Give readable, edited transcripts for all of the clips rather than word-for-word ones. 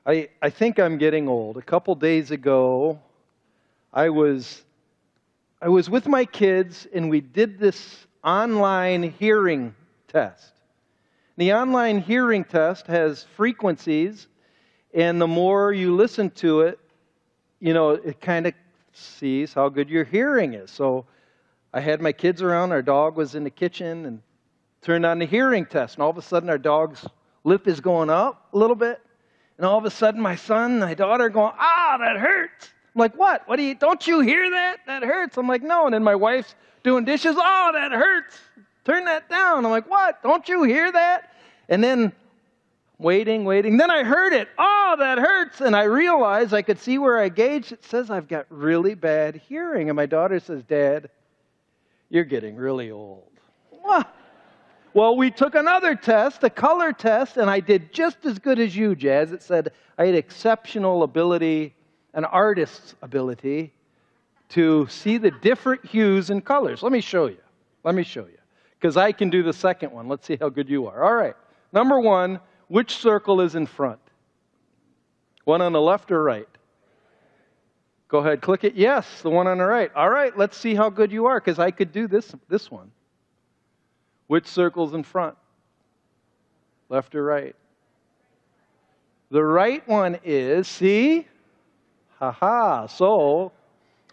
I think I'm getting old. A couple days ago, I was with my kids and we did this online hearing test. The online hearing test has frequencies, and the more you listen to it, it kind of sees how good your hearing is. So I had my kids around, our dog was in the kitchen, and turned on the hearing test, and all of a sudden our dog's lip is going up a little bit, and all of a sudden my son and my daughter are going, that hurts. I'm like, what? Don't you hear that? That hurts. I'm like, no. And then my wife's doing dishes. Oh, that hurts. Turn that down. I'm like, what? Don't you hear that? And then waiting. Then I heard it. Oh, that hurts. And I realized I could see where I gauged. It says I've got really bad hearing. And my daughter says, Dad, you're getting really old. What? Well, we took another test, a color test, and I did just as good as you, Jazz. It said I had exceptional ability, an artist's ability, to see the different hues and colors. Let me show you. Because I can do the second one. Let's see how good you are. All right. Number one, which circle is in front? One on the left or right? Go ahead, click it. Yes, the one on the right. All right, let's see how good you are, because I could do this one. Which circle's in front? Left or right? The right one is, see? So,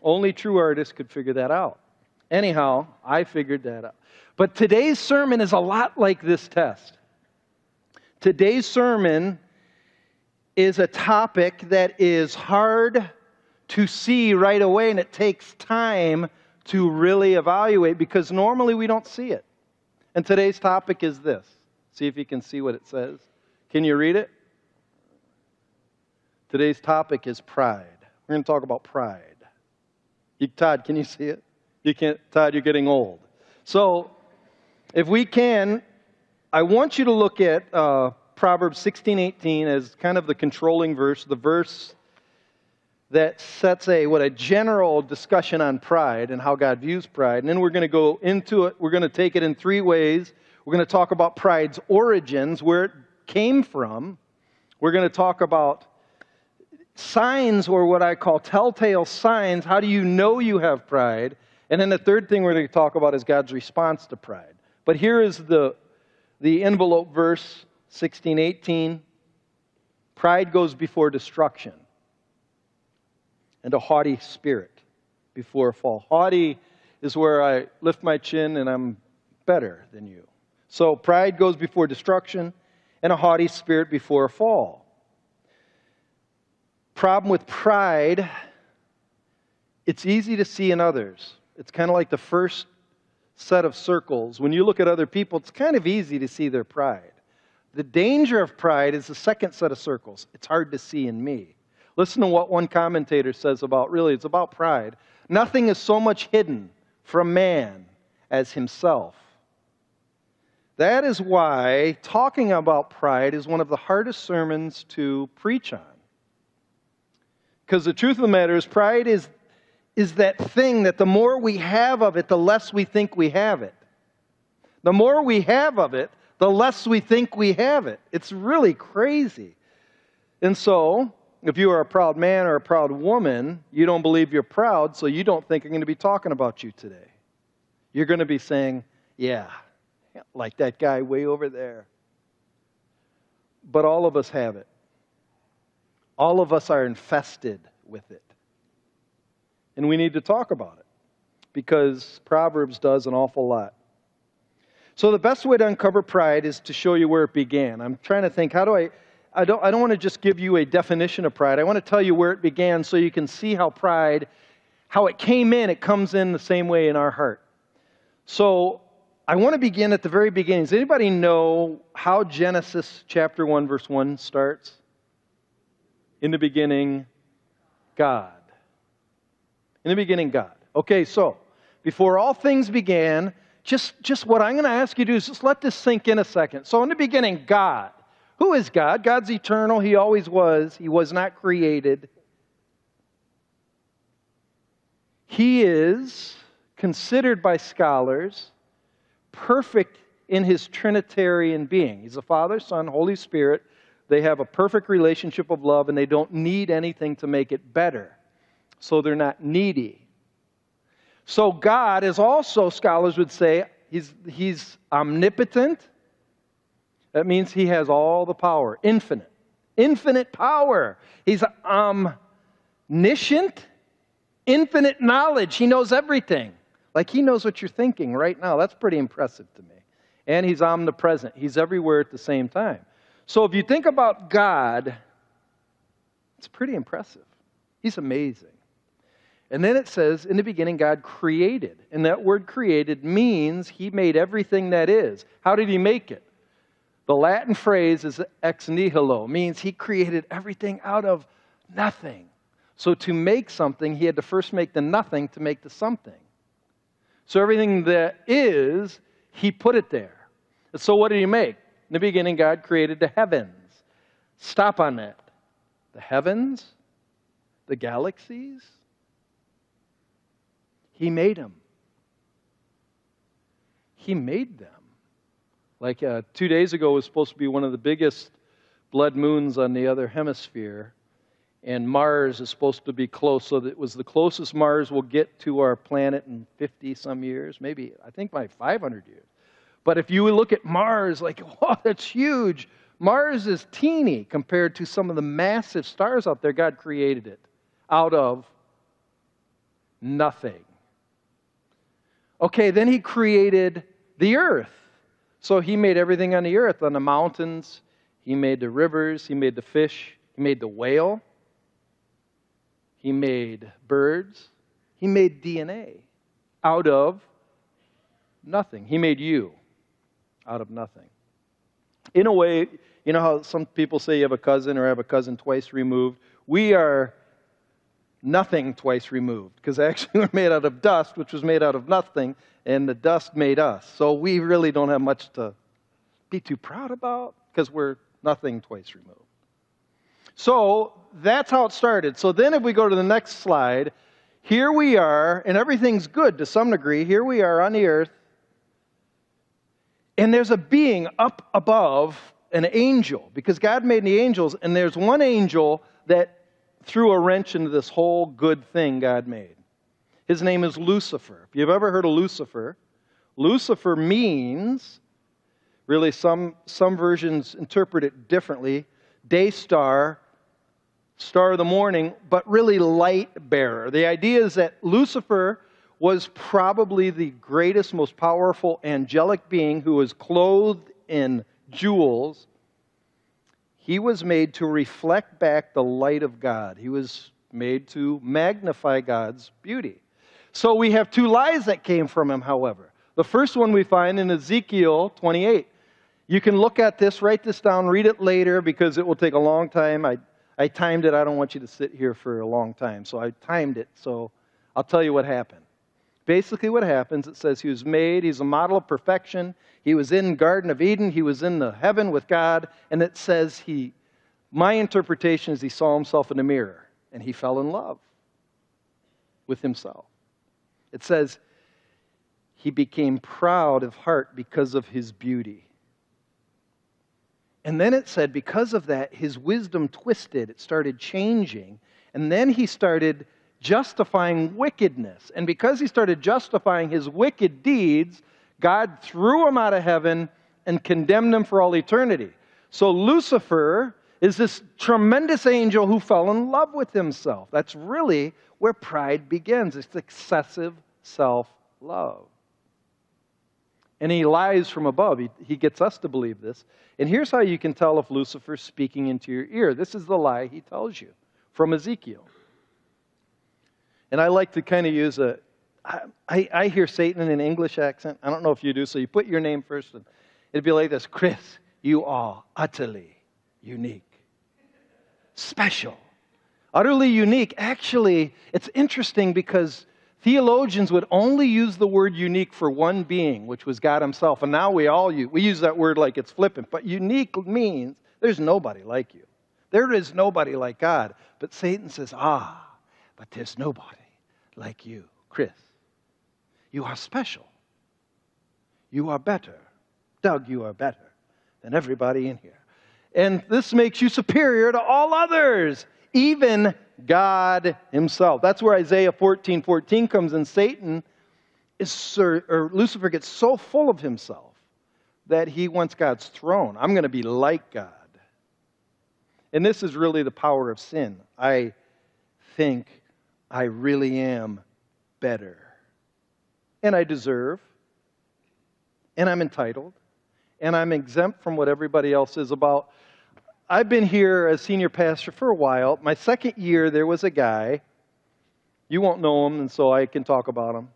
only true artists could figure that out. Anyhow, I figured that out. But today's sermon is a lot like this test. Today's sermon is a topic that is hard to see right away, and it takes time to really evaluate, because normally we don't see it. And today's topic is this. See if you can see what it says. Can you read it? Today's topic is pride. We're going to talk about pride. Todd, can you see it? You can't. Todd, you're getting old. So, if we can, I want you to look at Proverbs 16:18 as kind of the controlling verse, the verse that sets a general discussion on pride and how God views pride. And then we're going to go into it. We're going to take it in three ways. We're going to talk about pride's origins, where it came from. We're going to talk about signs, or what I call telltale signs. How do you know you have pride? And then the third thing we're going to talk about is God's response to pride. But here is the envelope verse, 16:18. Pride goes before destruction, and a haughty spirit before a fall. Haughty is where I lift my chin and I'm better than you. So pride goes before destruction, and a haughty spirit before a fall. Problem with pride, it's easy to see in others. It's kind of like the first set of circles. When you look at other people, it's kind of easy to see their pride. The danger of pride is the second set of circles. It's hard to see in me. Listen to what one commentator says it's about pride. Nothing is so much hidden from man as himself. That is why talking about pride is one of the hardest sermons to preach on. Because the truth of the matter is, pride is that thing that the more we have of it, the less we think we have it. The more we have of it, the less we think we have it. It's really crazy. And so, if you are a proud man or a proud woman, you don't believe you're proud, so you don't think I'm going to be talking about you today. You're going to be saying, yeah, like that guy way over there. But all of us have it. All of us are infested with it. And we need to talk about it, because Proverbs does an awful lot. So the best way to uncover pride is to show you where it began. I'm trying to think, I don't want to just give you a definition of pride. I want to tell you where it began so you can see how pride, how it came in, it comes in the same way in our heart. So I want to begin at the very beginning. Does anybody know how Genesis chapter 1 verse 1 starts? In the beginning, God. In the beginning, God. Okay, so before all things began, just what I'm going to ask you to do is just let this sink in a second. So in the beginning, God. Who is God? God's eternal. He always was. He was not created. He is considered by scholars perfect in His Trinitarian being. He's the Father, Son, Holy Spirit, They have a perfect relationship of love, and they don't need anything to make it better. So they're not needy. So God is also, scholars would say, He's omnipotent. That means He has all the power, infinite. Infinite power. He's omniscient, infinite knowledge. He knows everything. Like He knows what you're thinking right now. That's pretty impressive to me. And He's omnipresent. He's everywhere at the same time. So if you think about God, it's pretty impressive. He's amazing. And then it says, in the beginning, God created. And that word created means He made everything that is. How did He make it? The Latin phrase is ex nihilo, means He created everything out of nothing. So to make something, He had to first make the nothing to make the something. So everything that is, He put it there. And so what did He make? In the beginning, God created the heavens. Stop on that. The heavens, the galaxies, He made them. He made them. Like 2 days ago was supposed to be one of the biggest blood moons on the other hemisphere. And Mars is supposed to be close. So that it was the closest Mars will get to our planet in 50-some years. Maybe, I think by 500 years. But if you look at Mars, like, wow, that's huge. Mars is teeny compared to some of the massive stars out there. God created it out of nothing. Okay, then He created the earth. So He made everything on the earth, on the mountains. He made the rivers. He made the fish. He made the whale. He made birds. He made DNA out of nothing. He made you out of nothing. In a way, you know how some people say you have a cousin or have a cousin twice removed? We are nothing twice removed, because actually we're made out of dust, which was made out of nothing, and the dust made us. So we really don't have much to be too proud about, because we're nothing twice removed. So that's how it started. So then if we go to the next slide, here we are, and everything's good to some degree. Here we are on the earth, and there's a being up above, an angel, because God made the angels, and there's one angel that threw a wrench into this whole good thing God made. His name is Lucifer. If you've ever heard of Lucifer, Lucifer means, really some versions interpret it differently, day star, star of the morning, but really light bearer. The idea is that Lucifer was probably the greatest, most powerful angelic being who was clothed in jewels. He was made to reflect back the light of God. He was made to magnify God's beauty. So we have two lies that came from him, however. The first one we find in Ezekiel 28. You can look at this, write this down, read it later, because it will take a long time. I timed it. I don't want you to sit here for a long time. So I timed it. So I'll tell you what happened. Basically what happens, it says he was made, he's a model of perfection. He was in Garden of Eden. He was in the heaven with God. And it says my interpretation is he saw himself in the mirror and he fell in love with himself. It says he became proud of heart because of his beauty. And then it said because of that, his wisdom twisted. It started changing. And then he started justifying wickedness. And because he started justifying his wicked deeds, God threw him out of heaven and condemned him for all eternity. So Lucifer is this tremendous angel who fell in love with himself. That's really where pride begins. It's excessive self-love. And he lies from above. He gets us to believe this. And here's how you can tell if Lucifer's speaking into your ear. This is the lie he tells you from Ezekiel. And I like to kind of use I hear Satan in an English accent. I don't know if you do, so you put your name first. And it'd be like this: Chris, you are utterly unique. Special. Utterly unique. Actually, it's interesting because theologians would only use the word unique for one being, which was God himself. And now we use that word like it's flippant. But unique means there's nobody like you. There is nobody like God. But Satan says, but there's nobody like you, Chris. You are special. You are better. Doug, you are better than everybody in here. And this makes you superior to all others, even God himself. That's where Isaiah 14:14 comes in. Lucifer gets so full of himself that he wants God's throne. I'm going to be like God. And this is really the power of sin. I think I really am better. And I deserve. And I'm entitled. And I'm exempt from what everybody else is about. I've been here as senior pastor for a while. My second year, there was a guy. You won't know him, and so I can talk about him.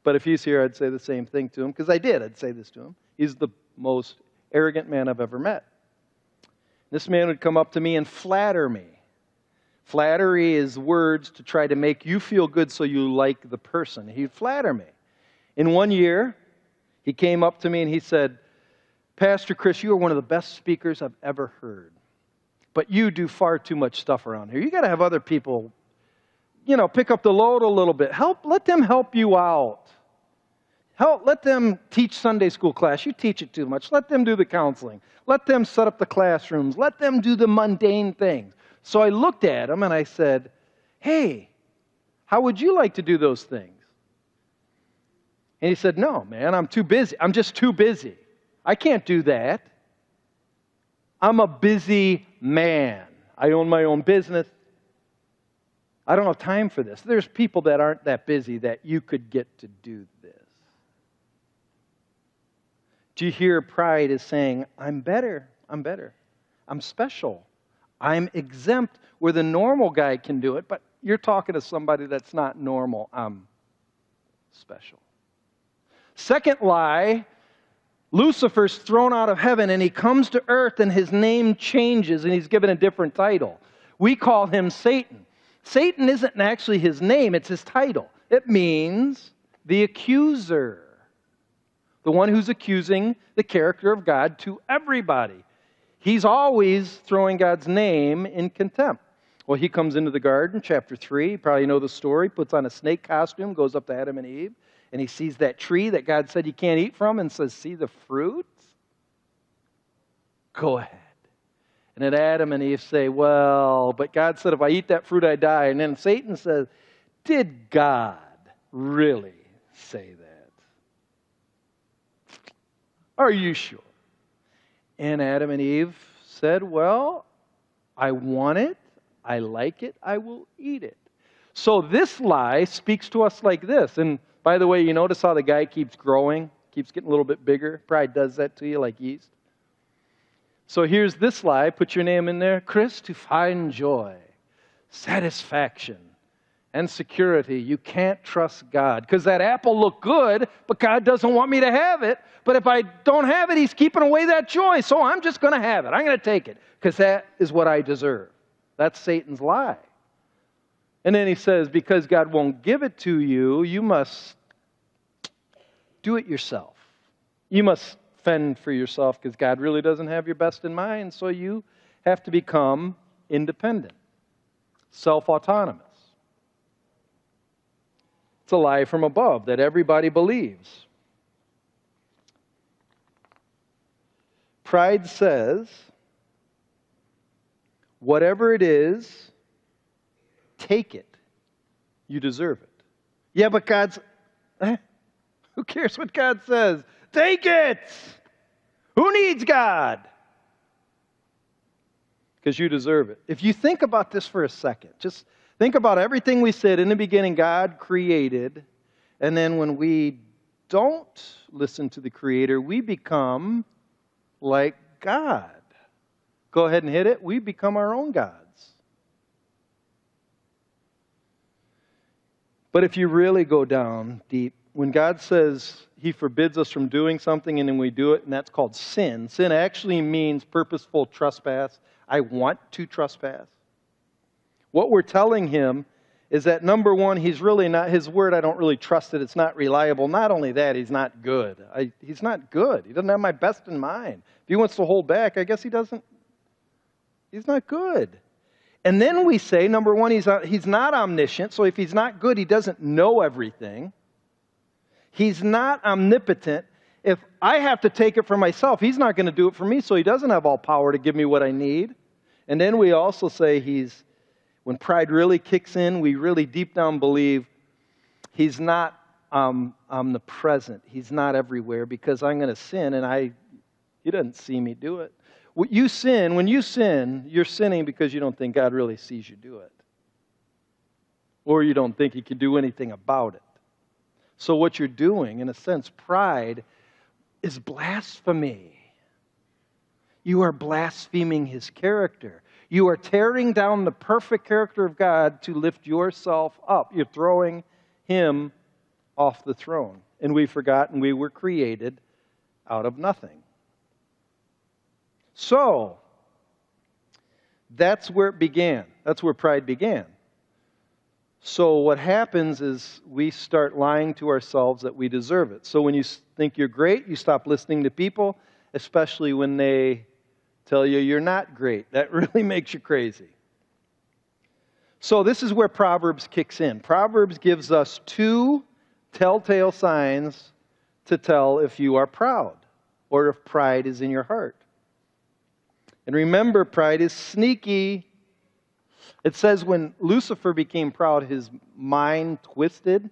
But if he's here, I'd say the same thing to him, because I did. I'd say this to him. He's the most arrogant man I've ever met. This man would come up to me and flatter me. Flattery is words to try to make you feel good so you like the person. He'd flatter me. In one year, he came up to me and he said, Pastor Chris, you are one of the best speakers I've ever heard. But you do far too much stuff around here. You got to have other people, pick up the load a little bit. Let them help you out. Let them teach Sunday school class. You teach it too much. Let them do the counseling. Let them set up the classrooms. Let them do the mundane things. So I looked at him and I said, hey, how would you like to do those things? And he said, no, man, I'm too busy. I'm just too busy. I can't do that. I'm a busy man. I own my own business. I don't have time for this. There's people that aren't that busy that you could get to do this. Do you hear pride is saying, I'm better, I'm special, I'm exempt, where the normal guy can do it, but you're talking to somebody that's not normal. I'm special. Second lie, Lucifer's thrown out of heaven and he comes to earth and his name changes and he's given a different title. We call him Satan. Satan isn't actually his name, it's his title. It means the accuser. The one who's accusing the character of God to everybody. He's always throwing God's name in contempt. Well, he comes into the garden, chapter 3. You probably know the story. Puts on a snake costume, goes up to Adam and Eve, and he sees that tree that God said you can't eat from and says, see the fruit? Go ahead. And then Adam and Eve say, well, but God said if I eat that fruit, I die. And then Satan says, did God really say that? Are you sure? And Adam and Eve said, well, I want it, I like it, I will eat it. So this lie speaks to us like this. And by the way, you notice how the guy keeps growing, keeps getting a little bit bigger? Pride does that to you like yeast. So here's this lie. Put your name in there. Chris, to find joy, satisfaction, and security, you can't trust God. Because that apple looked good, but God doesn't want me to have it. But if I don't have it, He's keeping away that joy. So I'm just going to have it. I'm going to take it. Because that is what I deserve. That's Satan's lie. And then he says, because God won't give it to you, you must do it yourself. You must fend for yourself because God really doesn't have your best in mind. So you have to become independent, self-autonomous. It's a lie from above that everybody believes. Pride says, whatever it is, take it. You deserve it. Yeah, but who cares what God says? Take it! Who needs God? Because you deserve it. If you think about this for a second, just think about everything we said. In the beginning, God created. And then when we don't listen to the Creator, we become like God. Go ahead and hit it. We become our own gods. But if you really go down deep, when God says He forbids us from doing something and then we do it, and that's called sin. Sin actually means purposeful trespass. I want to trespass. What we're telling Him is that, number one, He's really not, His word, I don't really trust it. It's not reliable. Not only that, He's not good. He's not good. He doesn't have my best in mind. If He wants to hold back, I guess He's not good. And then we say, number one, He's not omniscient. So if He's not good, He doesn't know everything. He's not omnipotent. If I have to take it for myself, he's not going to do it for me, so he doesn't have all power to give me what I need. And then we also say when pride really kicks in, we really deep down believe he's not omnipresent. He's not everywhere because I'm going to sin and he doesn't see me do it. When you sin, you're sinning because you don't think God really sees you do it. Or you don't think he can do anything about it. So what you're doing, in a sense, pride is blasphemy. You are blaspheming his character. You are tearing down the perfect character of God to lift yourself up. You're throwing him off the throne. And we've forgotten we were created out of nothing. So, that's where it began. That's where pride began. So what happens is we start lying to ourselves that we deserve it. So when you think you're great, you stop listening to people, especially when they tell you you're not great. That really makes you crazy. So this is where Proverbs kicks in. Proverbs gives us 2 telltale signs to tell if you are proud or if pride is in your heart. And remember, pride is sneaky. It says when Lucifer became proud, his mind twisted,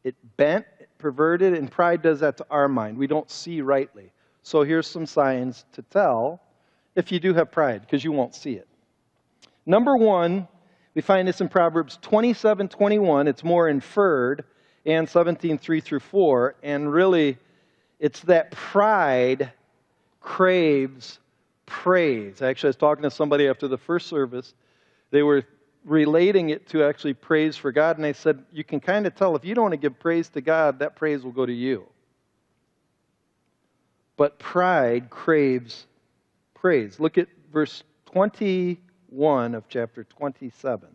it bent, it perverted, and pride does that to our mind. We don't see rightly. So here's some signs to tell if you do have pride, because you won't see it. Number 1, we find this in Proverbs 27:21. It's more inferred, and 17:3-4. And really, it's that pride craves praise. Actually, I was talking to somebody after the first service. They were relating it to actually praise for God, and they said, you can kind of tell if you don't want to give praise to God, that praise will go to you. But pride craves praise. Look at verse 21 of chapter 27.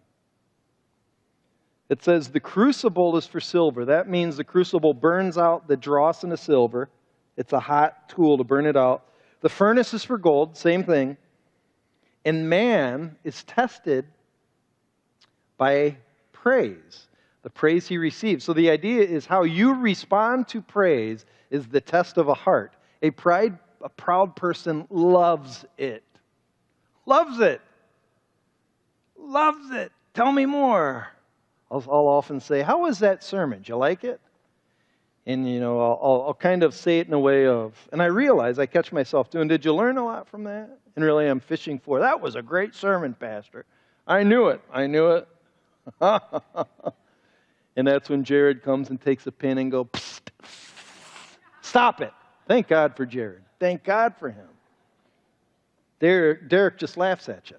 It says, the crucible is for silver. That means the crucible burns out the dross in the silver. It's a hot tool to burn it out. The furnace is for gold, same thing. And man is tested by praise, the praise he receives. So the idea is how you respond to praise is the test of a heart. A proud person loves it. Loves it. Loves it. Tell me more. I'll often say, how was that sermon? Did you like it? And, I'll kind of say it in a way of, and I realize I catch myself doing, did you learn a lot from that? And really I'm fishing for, that was a great sermon, Pastor. I knew it. And that's when Jared comes and takes a pen and goes, psst, stop it. Thank God for Jared. Thank God for him. Derek just laughs at you.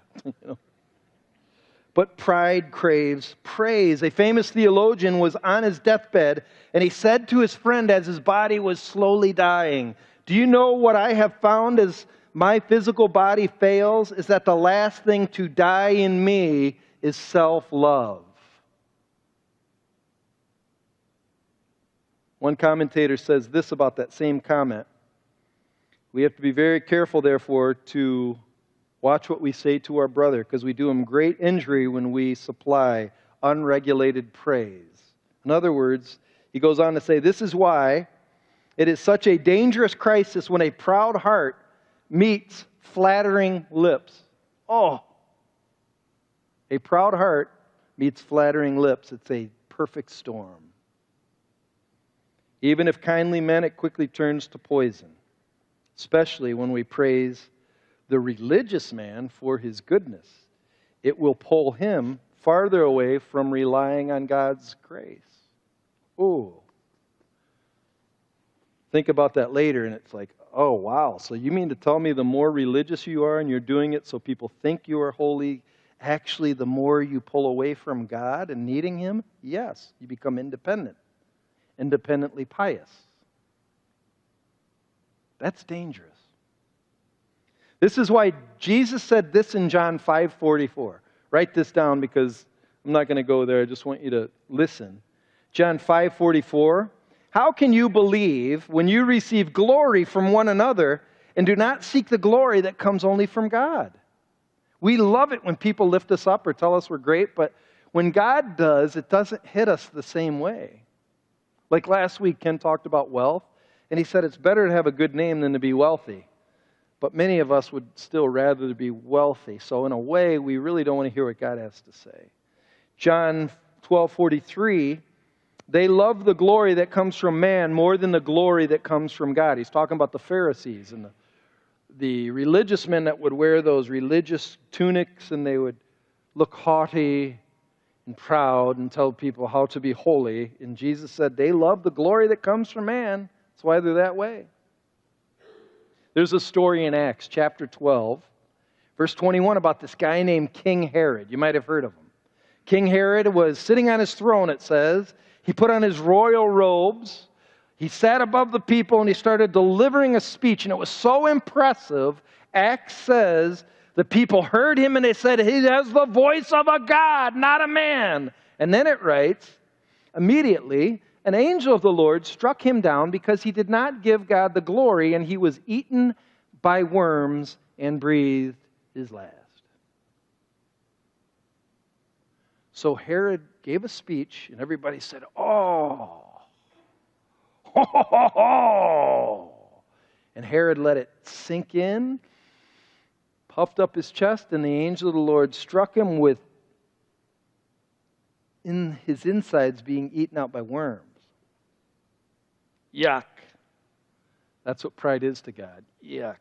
But pride craves praise. A famous theologian was on his deathbed, and he said to his friend as his body was slowly dying, do you know what I have found as my physical body fails? Is that the last thing to die in me is self-love. One commentator says this about that same comment. We have to be very careful, therefore, to watch what we say to our brother, because we do him great injury when we supply unregulated praise. In other words, he goes on to say, this is why it is such a dangerous crisis when a proud heart meets flattering lips. Oh, a proud heart meets flattering lips. It's a perfect storm. Even if kindly meant, it quickly turns to poison, especially when we praise the religious man for his goodness. It will pull him farther away from relying on God's grace. Ooh. Think about that later, and it's like, oh, wow. So you mean to tell me the more religious you are and you're doing it so people think you are holy, actually the more you pull away from God and needing him? Yes, you become independent, independently pious. That's dangerous. This is why Jesus said this in John 5:44. Write this down because I'm not going to go there. I just want you to listen. John 5:44. How can you believe when you receive glory from one another and do not seek the glory that comes only from God? We love it when people lift us up or tell us we're great, but when God does, it doesn't hit us the same way. Like last week, Ken talked about wealth, And he said it's better to have a good name than to be wealthy. But many of us would still rather be wealthy. So in a way, we really don't want to hear what God has to say. John 12:43, they love the glory that comes from man more than the glory that comes from God. He's talking about the Pharisees and the religious men that would wear those religious tunics, and they would look haughty and proud and tell people how to be holy. And Jesus said they love the glory that comes from man. That's why they're that way. There's a story in Acts chapter 12, verse 21 about this guy named King Herod. You might have heard of him. King Herod was sitting on his throne, it says. He put on his royal robes. He sat above the people and he started delivering a speech. And it was so impressive, Acts says, the people heard him and they said, he has the voice of a God, not a man. And then it writes, immediately, an angel of the Lord struck him down because he did not give God the glory, and he was eaten by worms and breathed his last. So Herod gave a speech, and everybody said, oh, ho, ho, ho, ho. And Herod let it sink in, puffed up his chest, and the angel of the Lord struck him with in his insides being eaten out by worms. Yuck. That's what pride is to God. Yuck.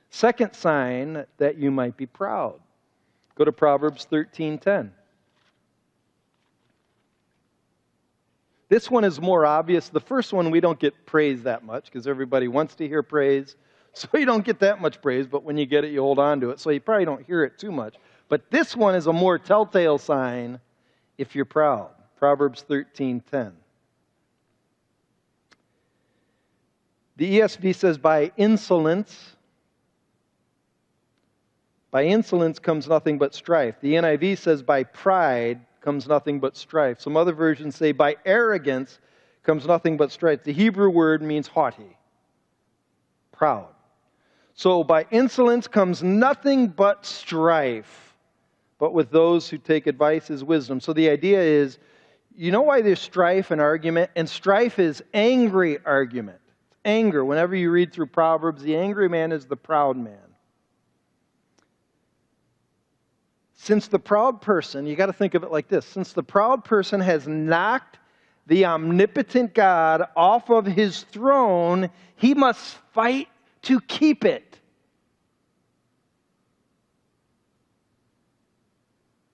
Second sign that you might be proud. Go to Proverbs 13:10. This one is more obvious. The first one we don't get praise that much because everybody wants to hear praise. So you don't get that much praise, but when you get it, you hold on to it. So you probably don't hear it too much. But this one is a more telltale sign if you're proud. Proverbs 13:10. The ESV says, by insolence comes nothing but strife. The NIV says, by pride comes nothing but strife. Some other versions say, by arrogance comes nothing but strife. The Hebrew word means haughty, proud. So by insolence comes nothing but strife, but with those who take advice is wisdom. So the idea is, you know why there's strife and argument? And strife is angry argument. Anger. Whenever you read through Proverbs, the angry man is the proud man. Since the proud person, you got to think of it like this, since the proud person has knocked the omnipotent God off of his throne, he must fight to keep it.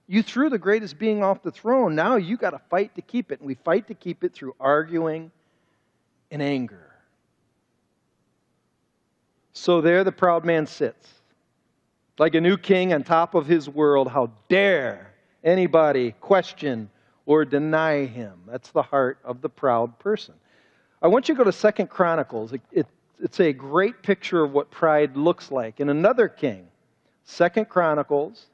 You threw the greatest being off the throne. Now you got to fight to keep it. And we fight to keep it through arguing and anger. So there the proud man sits, like a new king on top of his world. How dare anybody question or deny him? That's the heart of the proud person. I want you to go to 2 Chronicles. It's a great picture of what pride looks like. In another king, 2 Chronicles,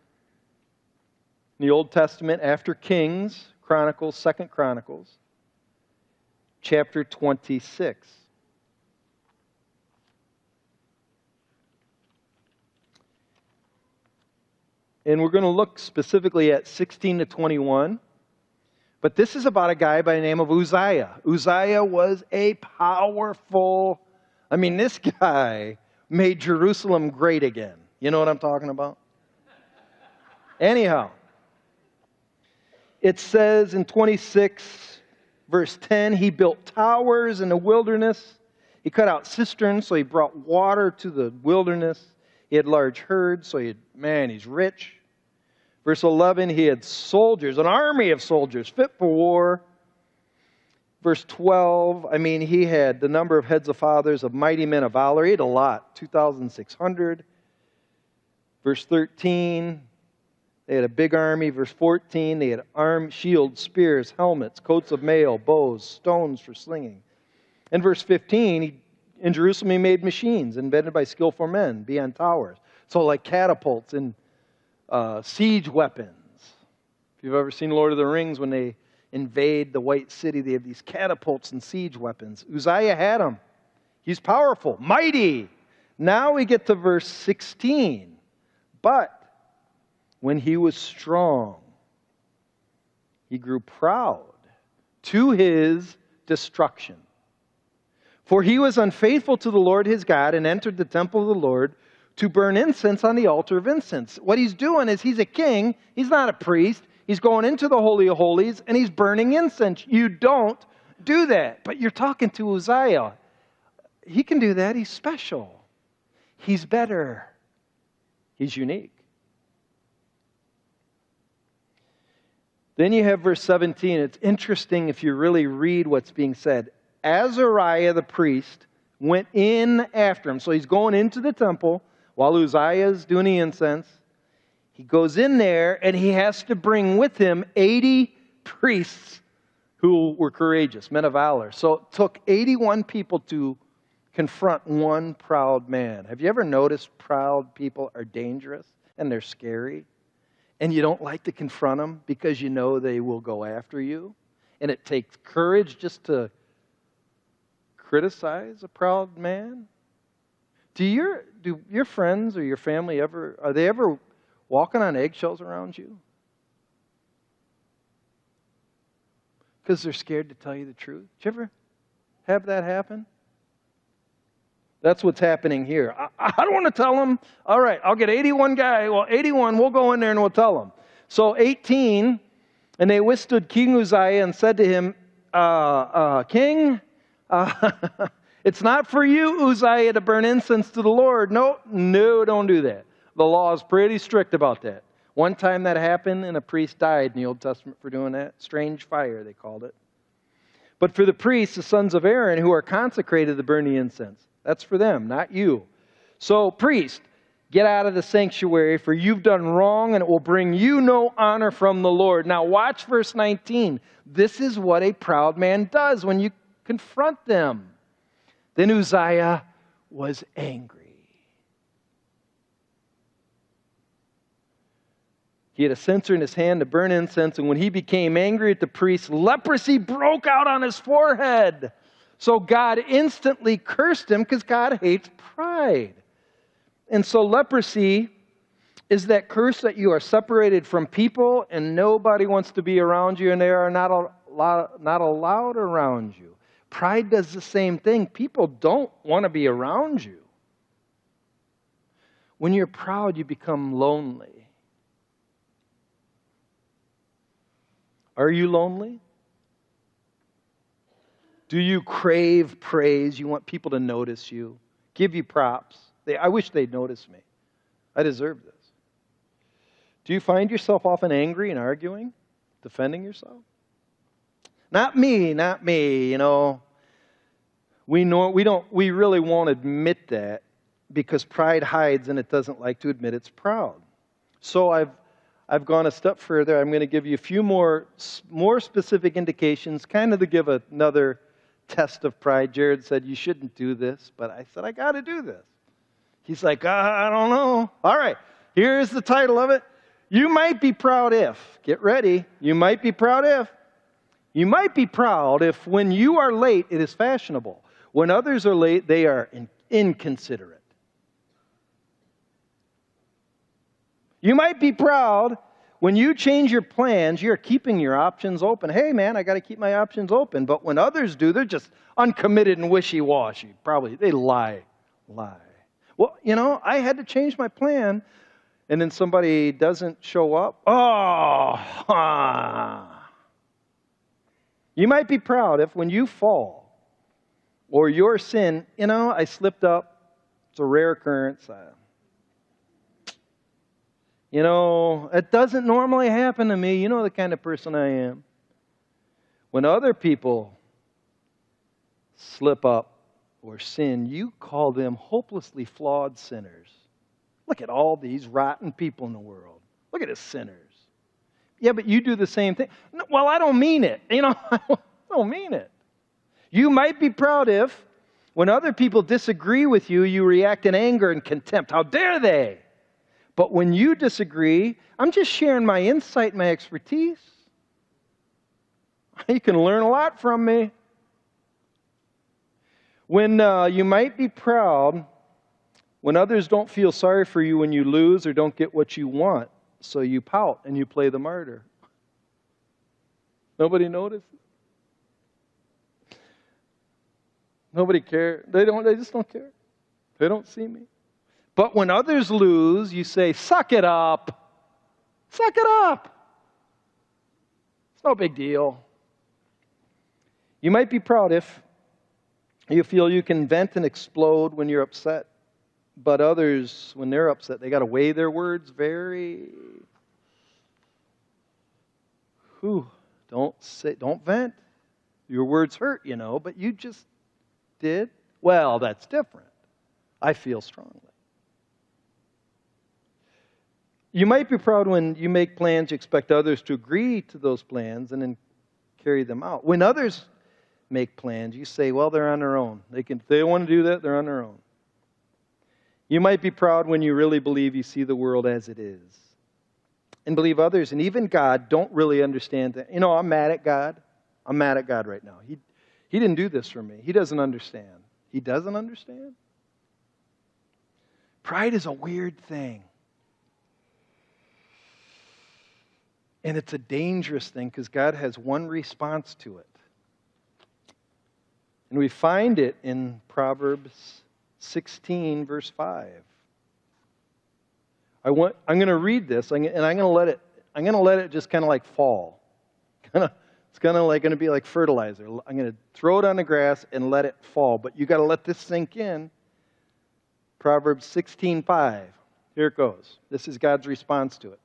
in the Old Testament, after Kings, Chronicles, 2 Chronicles, chapter 26. And we're going to look specifically at 16 to 21. But this is about a guy by the name of Uzziah. Uzziah was a powerful, this guy made Jerusalem great again. You know what I'm talking about? Anyhow, it says in 26, verse 10, he built towers in the wilderness. He cut out cisterns, so he brought water to the wilderness. He had large herds, so he's rich. Verse 11, he had soldiers, an army of soldiers fit for war. Verse 12, he had the number of heads of fathers of mighty men of valor. He had a lot, 2,600. Verse 13, they had a big army. Verse 14, they had shields, spears, helmets, coats of mail, bows, stones for slinging. And verse 15, in Jerusalem, he made machines invented by skillful men beyond towers. So like catapults and siege weapons. If you've ever seen Lord of the Rings, when they invade the White City, they have these catapults and siege weapons. Uzziah had them. He's powerful, mighty. Now we get to verse 16. But when he was strong, he grew proud to his destruction. For he was unfaithful to the Lord his God and entered the temple of the Lord to burn incense on the altar of incense. What he's doing is he's a king. He's not a priest. He's going into the Holy of Holies and he's burning incense. You don't do that. But you're talking to Uzziah. He can do that. He's special. He's better. He's unique. Then you have verse 17. It's interesting if you really read what's being said. Azariah the priest went in after him. So he's going into the temple while Uzziah is doing the incense. He goes in there and he has to bring with him 80 priests who were courageous, men of valor. So it took 81 people to confront one proud man. Have you ever noticed proud people are dangerous and they're scary? And you don't like to confront them because you know they will go after you. And it takes courage just to criticize a proud man. Do your friends or your family are they ever walking on eggshells around you? Because they're scared to tell you the truth. Did you ever have that happen? That's what's happening here. I don't want to tell them. All right, I'll get 81 guys. Well, 81, we'll go in there and we'll tell them. So 18, and they withstood King Uzziah and said to him, King, it's not for you, Uzziah, to burn incense to the Lord. No, don't do that. The law is pretty strict about that. One time that happened, and a priest died in the Old Testament for doing that. Strange fire, they called it. But for the priests, the sons of Aaron, who are consecrated to burn the incense, that's for them, not you. So, priest, get out of the sanctuary, for you've done wrong, and it will bring you no honor from the Lord. Now, watch verse 19. This is what a proud man does when you confront them. Then Uzziah was angry. He had a censer in his hand to burn incense, and when he became angry at the priest, leprosy broke out on his forehead. So God instantly cursed him because God hates pride. And so leprosy is that curse that you are separated from people and nobody wants to be around you and they are not allowed around you. Pride does the same thing. People don't want to be around you. When you're proud, you become lonely. Are you lonely? Do you crave praise? You want people to notice you, give you props. I wish they'd notice me. I deserve this. Do you find yourself often angry and arguing, defending yourself? Not me. You know, we really won't admit that because pride hides and it doesn't like to admit it's proud. So I've gone a step further. I'm going to give you a few more specific indications, kind of to give another test of pride. Jared said, you shouldn't do this, but I said, I got to do this. He's like, I don't know. All right, here's the title of it. You might be proud if, get ready, you might be proud if when you are late, it is fashionable. When others are late, they are inconsiderate. You might be proud when you change your plans, you're keeping your options open. Hey, man, I got to keep my options open. But when others do, they're just uncommitted and wishy-washy. Probably, they lie. Well, you know, I had to change my plan, and then somebody doesn't show up. You might be proud if when you fall or your sin, you know, I slipped up. It's a rare occurrence. You know, it doesn't normally happen to me. You know the kind of person I am. When other people slip up or sin, you call them hopelessly flawed sinners. Look at all these rotten people in the world. Look at us sinners. Yeah, but you do the same thing. No, well, I don't mean it. You know, I don't mean it. You might be proud if, when other people disagree with you, you react in anger and contempt. How dare they? But when you disagree, I'm just sharing my insight, my expertise. You can learn a lot from me. When you might be proud when others don't feel sorry for you when you lose or don't get what you want, so you pout and you play the martyr. Nobody noticed? Nobody cares. They just don't care. They don't see me. But when others lose, you say, suck it up. Suck it up. It's no big deal. You might be proud if you feel you can vent and explode when you're upset. But others, when they're upset, they got to weigh their words very. Don't vent. Your words hurt, but you just did. Well, that's different. I feel strongly. You might be proud when you make plans, you expect others to agree to those plans and then carry them out. When others make plans, you say, well, they're on their own. If they want to do that, they're on their own. You might be proud when you really believe you see the world as it is. And believe others, and even God, don't really understand that. I'm mad at God. I'm mad at God right now. He didn't do this for me. He doesn't understand. He doesn't understand? Pride is a weird thing. And it's a dangerous thing because God has one response to it. And we find it in Proverbs 16, verse 5. I'm going to read this, and I'm going to let it just kind of like fall. It's kind of like going to be like fertilizer. I'm going to throw it on the grass and let it fall. But you got to let this sink in. Proverbs 16:5. Here it goes. This is God's response to it.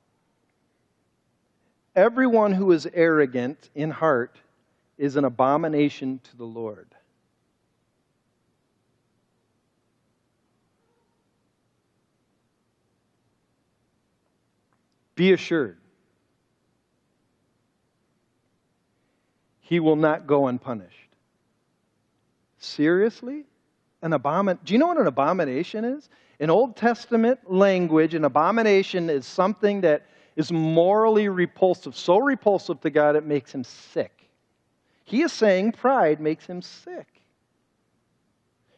Everyone who is arrogant in heart is an abomination to the Lord. Be assured, he will not go unpunished. Seriously? Do you know what an abomination is? In Old Testament language, an abomination is something that is morally repulsive, so repulsive to God it makes him sick. He is saying pride makes him sick.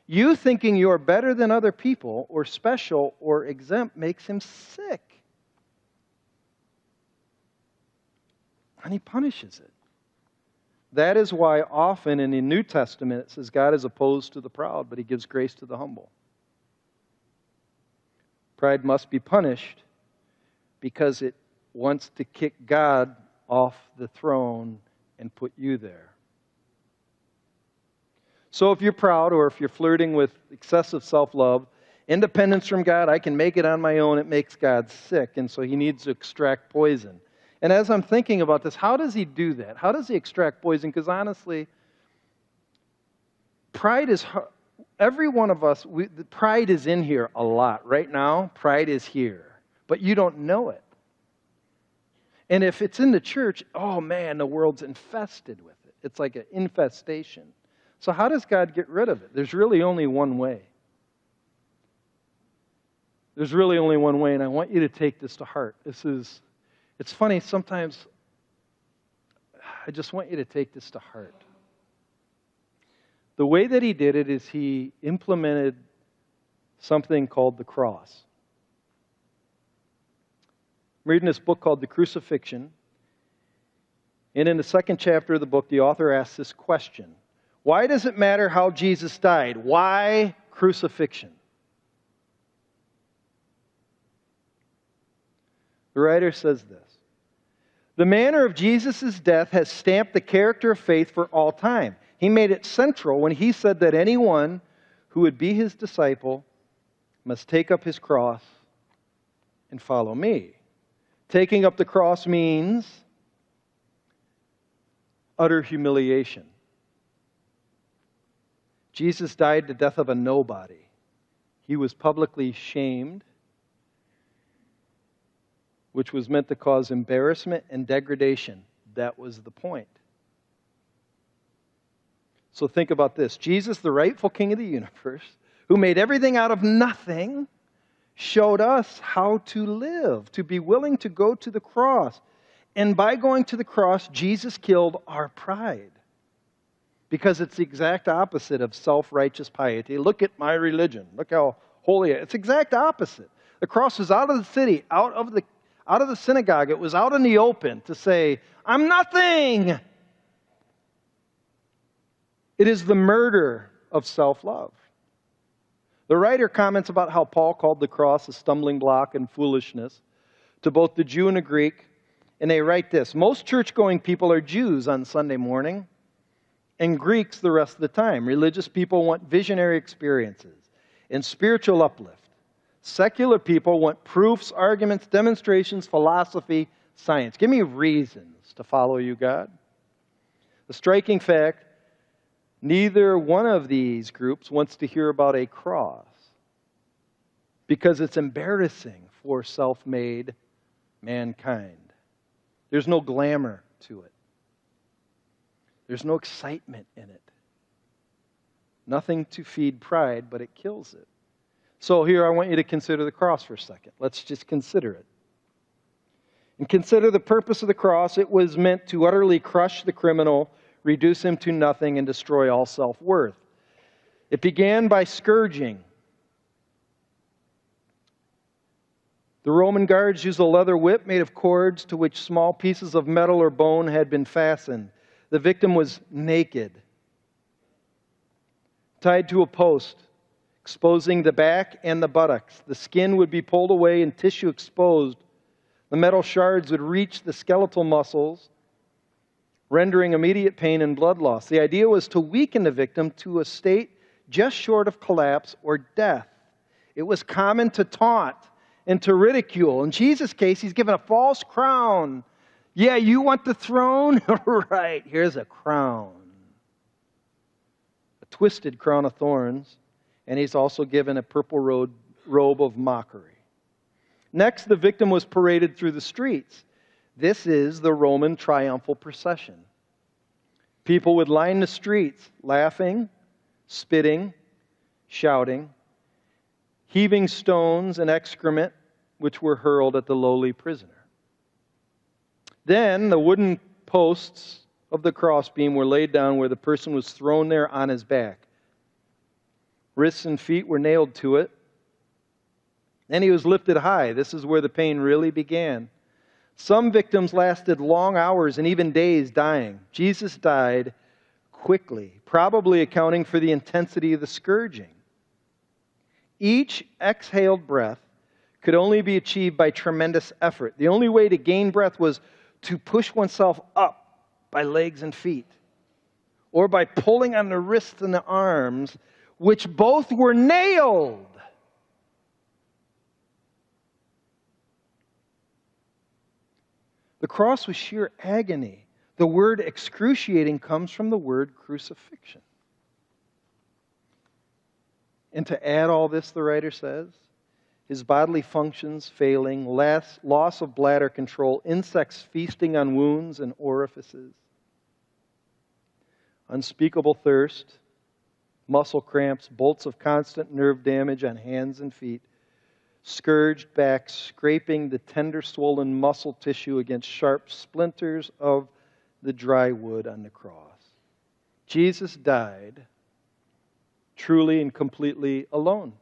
You thinking you're better than other people, or special, or exempt, makes him sick. And he punishes it. That is why often in the New Testament it says God is opposed to the proud, but he gives grace to the humble. Pride must be punished because it wants to kick God off the throne and put you there. So if you're proud or if you're flirting with excessive self-love, independence from God, I can make it on my own, it makes God sick, and so he needs to extract poison. And as I'm thinking about this, how does he do that? How does he extract poison? Because honestly, pride is, every one of us, pride is in here a lot. Right now, pride is here. But you don't know it. And if it's in the church, oh man, the world's infested with it. It's like an infestation. So how does God get rid of it? There's really only one way. There's really only one way, and I want you to take this to heart. It's funny, sometimes I just want you to take this to heart. The way that he did it is he implemented something called the cross. I'm reading this book called The Crucifixion. And in the second chapter of the book, the author asks this question. Why does it matter how Jesus died? Why crucifixion? The writer says this. The manner of Jesus' death has stamped the character of faith for all time. He made it central when he said that anyone who would be his disciple must take up his cross and follow me. Taking up the cross means utter humiliation. Jesus died the death of a nobody. He was publicly shamed, which was meant to cause embarrassment and degradation. That was the point. So think about this. Jesus, the rightful king of the universe, who made everything out of nothing, showed us how to live, to be willing to go to the cross. And by going to the cross, Jesus killed our pride. Because it's the exact opposite of self-righteous piety. Look at my religion. Look how holy it is. It's the exact opposite. The cross was out of the city, out of the synagogue. It was out in the open to say, I'm nothing. It is the murder of self-love. The writer comments about how Paul called the cross a stumbling block and foolishness to both the Jew and the Greek. And they write this: most church-going people are Jews on Sunday morning and Greeks the rest of the time. Religious people want visionary experiences and spiritual uplift. Secular people want proofs, arguments, demonstrations, philosophy, science. Give me reasons to follow you, God. The striking fact, neither one of these groups wants to hear about a cross because it's embarrassing for self-made mankind. There's no glamour to it. There's no excitement in it. Nothing to feed pride, but it kills it. So here I want you to consider the cross for a second. Let's just consider it. And consider the purpose of the cross. It was meant to utterly crush the criminal, reduce him to nothing, and destroy all self-worth. It began by scourging. The Roman guards used a leather whip made of cords to which small pieces of metal or bone had been fastened. The victim was naked, tied to a post, exposing the back and the buttocks. The skin would be pulled away and tissue exposed. The metal shards would reach the skeletal muscles, rendering immediate pain and blood loss. The idea was to weaken the victim to a state just short of collapse or death. It was common to taunt and to ridicule. In Jesus' case, he's given a false crown. Yeah, you want the throne? Right, here's a crown. A twisted crown of thorns. And he's also given a purple robe of mockery. Next, the victim was paraded through the streets. This is the Roman triumphal procession. People would line the streets, laughing, spitting, shouting, heaving stones and excrement, which were hurled at the lowly prisoner. Then the wooden posts of the crossbeam were laid down where the person was thrown there on his back. Wrists and feet were nailed to it. Then he was lifted high. This is where the pain really began. Some victims lasted long hours and even days dying. Jesus died quickly, probably accounting for the intensity of the scourging. Each exhaled breath could only be achieved by tremendous effort. The only way to gain breath was to push oneself up by legs and feet, or by pulling on the wrists and the arms, which both were nailed. The cross was sheer agony. The word excruciating comes from the word crucifixion. And to add all this, the writer says, his bodily functions failing, loss of bladder control, insects feasting on wounds and orifices, unspeakable thirst, muscle cramps, bolts of constant nerve damage on hands and feet, scourged back, scraping the tender swollen muscle tissue against sharp splinters of the dry wood on the cross. Jesus died truly and completely alone.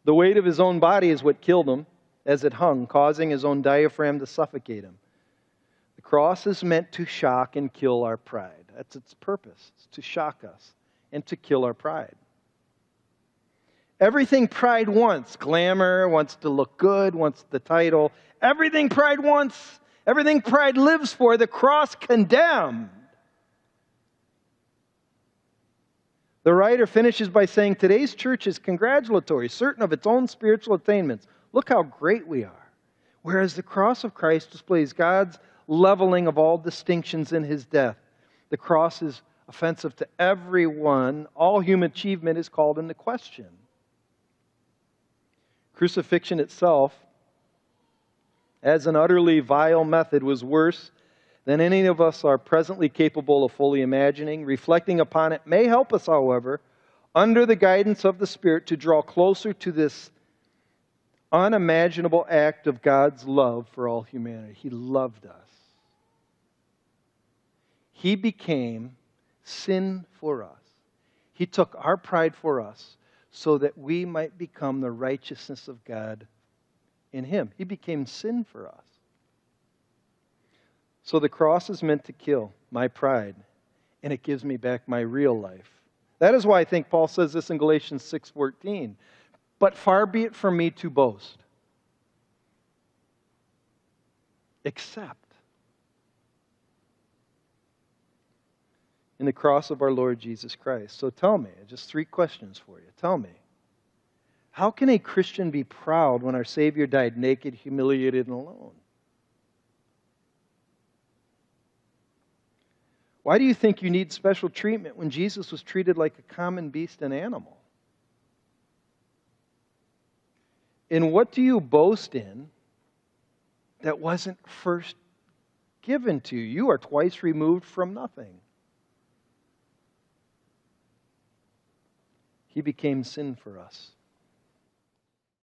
The weight of his own body is what killed him as it hung, causing his own diaphragm to suffocate him. The cross is meant to shock and kill our pride. That's its purpose. It's to shock us and to kill our pride. Everything pride wants, glamour, wants to look good, wants the title. Everything pride wants, everything pride lives for, the cross condemned. The writer finishes by saying, today's church is congratulatory, certain of its own spiritual attainments. Look how great we are. Whereas the cross of Christ displays God's leveling of all distinctions in his death. The cross is offensive to everyone. All human achievement is called into question. Crucifixion itself, as an utterly vile method, was worse than any of us are presently capable of fully imagining. Reflecting upon it may help us, however, under the guidance of the Spirit, to draw closer to this unimaginable act of God's love for all humanity. He loved us. He became sin for us. He took our pride for us so that we might become the righteousness of God in him. He became sin for us. So the cross is meant to kill my pride and it gives me back my real life. That is why I think Paul says this in Galatians 6:14. But far be it from me to boast, except in the cross of our Lord Jesus Christ. So tell me, just 3 questions for you. Tell me, how can a Christian be proud when our Savior died naked, humiliated, and alone? Why do you think you need special treatment when Jesus was treated like a common beast and animal? And what do you boast in that wasn't first given to you? You are twice removed from nothing. He became sin for us.